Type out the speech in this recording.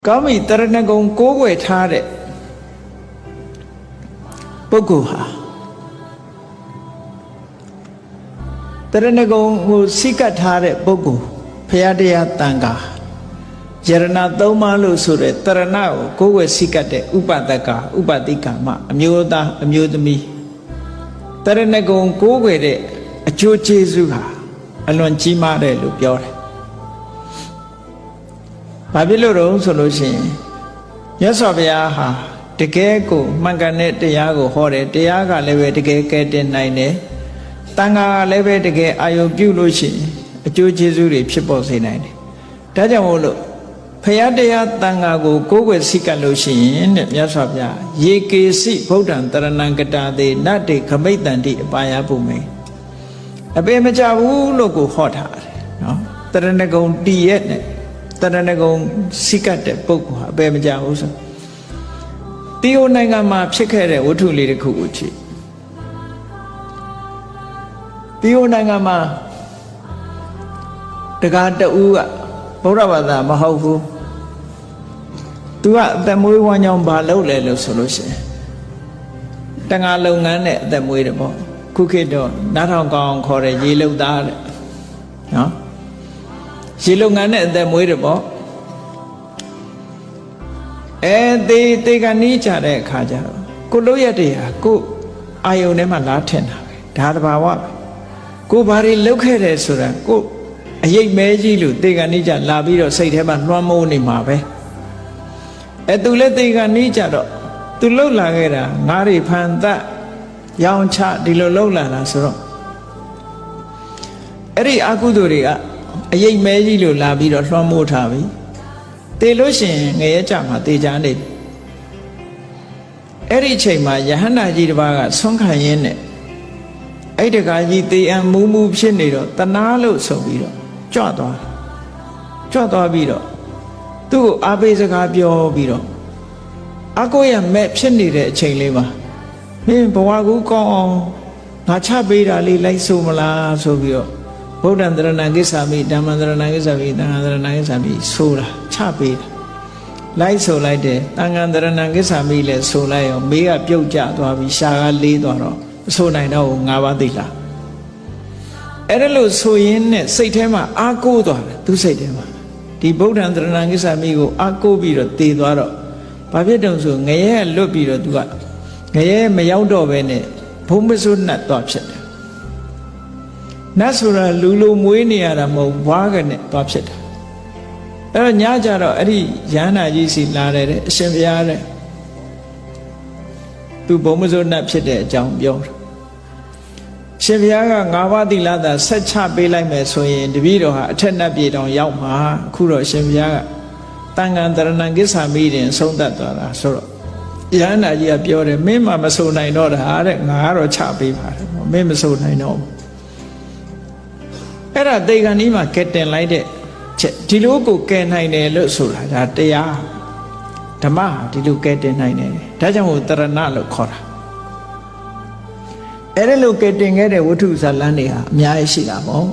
ကောင်းပြီတရဏဂုံကိုးကွယ်ထားတဲ့ပုဂ္ဂိုလ်ဟာတရဏဂုံကိုစိကတ်ထားတဲ့ပုဂ္ဂိုလ်ဘုရားတရားတန်ခါယရဏသုံးပါးလို့ဆိုတဲ့တရဏကိုကိုယ်ွယ်စိကတ်တဲ့ဥပဒကဥပတိကာမအမျိုးသားအမျိုးသမီးတရဏဂုံကိုးကွယ်တဲ့အကျိုးကျေးဇူးဟာအလွန်ကြီးမားတယ်လို့ပြောတယ်။ဘာဖြစ်လို့တော့ဆိုလို့ရှိရင်မြတ်စွာဘုရားဟာတကယ်ကိုမှန်ကန်တဲ့တရားကိုဟောတယ်တရားကလည်းပဲတကယ်ကဲတင်နိုင်တယ်တန်ခါကလည်းပဲတကယ်အာယုံပြုလို့ရှိရင်အကျိုးကျေးဇူးတွေဖြစ်ပေါ်စေနိုင်တယ်။ဒါကြောင့်မို့လို့ဘုရားတရားတန်ခါကိုကိုးကွယ်စိကတ်လို့ရှိရင်တဲ့မြတ်စွာဘုရားယေကေစိဗုဒ္ဓံတရဏံကတာတေနတ္တေခမိတ်တန္တိအပါယပုမေအပေမကြဘူးလို့ကိုဟောထားတယ်နော်တရဏဂုံတည်ရဲ့နဲ့တရဏဂုံစိကတ်တဲ့ပုဂ္ဂိုလ်ဟာအပေမကြဘူးဆိုတီယိုနိုင်ငံမှာဖြစ်ခဲ့တဲ့ဝတ္ထုလေးတစ်ခုကိုကြည့်တီယိုနိုင်ငံမှာတကားတူကဗုဒ္ဓဘာသာမဟုတ်ဘူးသူကအသက်မွေးဝမ်းကြောင်းဘာလုပ်လဲလို့ဆိုလို့ရှိရင်တန်ခါလုပ်ငန်းနဲ့အသက်မွေးတယ်ပေါ့ခုခေတ်တော့နားထောင်ကောင်းခေါ်တဲ့ရေလုပ်သားတဲ့နော်ရေလုပ်ငန်းနဲ့အသက်မွေးတယ်ပေါ့တေကနီးကြတဲ့အခါကျတော့ကိုလို့ရတဲ့ဟာကိုအာယုန်ထဲမှာလားထင်တာပဲဒါတဘာဝပဲကိုဘာတွေလုပ်ခဲ့တယ်ဆိုတာကိုအရိပ်မဲကြီးလို့တေကနီးကြလာပြီးတော့စိတ်ထဲမှာလွှမ်းမိုးနေမှာပဲသူလည်းတေကနီးကြတော့သူလှုပ်လာခဲ့တာငါးတွေဖန်သက်ရောင်ချဒီလိုလှုပ်လာတာဆိုတော့အဲ့ဒီအကုသိုလ်တွေကအရိပ်မဲကြီးလို့လာပြီးတော့လွှမ်းမိုးထားပြီတေလို့ရှိရင်ငရဲကြမှာတေချာနေအဲ့ဒီအချိန်မှာယဟန္တာကြီးတစ်ပါးကဆွမ်းခံရင်းနဲ့အဲ့တကားကြီးတေအံမူးမူးဖြစ်နေတော့တနာလို့ဆိုပြီးတော့ကြွသွားပြီးတော့သူ့ကိုအားပေးစကားပြောပြီးတော့အကိုရမဲ့ဖြစ်နေတဲ့အချိန်လေးမှာမင်းဘဝကူကောင်းအောင်ငါချပေးတာလေးလိုက်ဆိုမလားဆိုပြီးတော့ဗုဒ္ဓံတရဏံကိစ္ဆာမိဓမ္မံတရဏံကိစ္ဆာမိသံဃာတရဏံကိစ္ဆာမိဆိုတာချပေးတာလိုက်ဆိုလိုက်တယ်သံဃာတရဏံကိစ္ဆာမိလည်းဆိုလိုက်ရောမေးကပြုတ်ကျသွားပြီးရှာကလေးသွားတော့မဆိုနိုင်တော့၅ပါးသိလားအဲ့ဒါလို့ဆိုရင်းနဲ့စိတ်ထဲမှာအာကိုးသွားတယ်သူစိတ်ထဲမှာဒီဗုဒ္ဓံတရဏံကိစ္ဆာမိကိုအာကိုးပြီးတော့တည်သွားတော့ဘာဖြစ်တုံဆိုငရဲလွတ်ပြီးတော့သူကငရဲမရောက်တော့ပဲနဲ့ဘုံမစွတ်နှတ်သွားဖြစ်တယ်နတ်ဆိုတာလူလိုမွေးနေရတာမဟုတ်ဘွားကနဲ့သွားဖြစ်တယ်အဲ့တော့ညကြတော့အဲ့ဒီရဟန္တာကြီးစီလာတယ်တဲ့အရှင်ဘုရားတဲ့သူဘုံမစွတ်နှတ်ဖြစ်တဲ့အကြောင်းပြောတယ်ရှင်ဘုရားက၅ပါးသီလသာဆက်ချပေးလိုက်မယ်ဆိုရင်တပည့်တော်ဟာအထက်နတ်ပြည်တောင်ရောက်မှာအခုတော့ရှင်ဘုရားကတန်ခါတရဏံကိစ္ဆာမိတင်ဆုံးသက်သွားတာဆိုတော့ယဟန္တာကြီးကပြောတယ်မင်းမဆိုနိုင်တော့တာတဲ့ငါကတော့ချပေးပါတယ်မင်းမဆိုနိုင်တော့ဘူးအဲ့ဒါတေဂန်ကြီးမှာကဲတင်လိုက်တဲ့ချက်ဒီလိုကိုကဲနိုင်တယ်လို့ဆိုတာဒါတရားဓမ္မဟာဒီလိုကဲတင်နိုင်တယ်ဒါကြောင့်မို့တရဏလို့ခေါ်တာအဲ့ဒါလိုကဲတင်ခဲ့တဲ့ဝတ္ထုဇာလန်းတွေဟာအများကြီးရှိတာပေါ့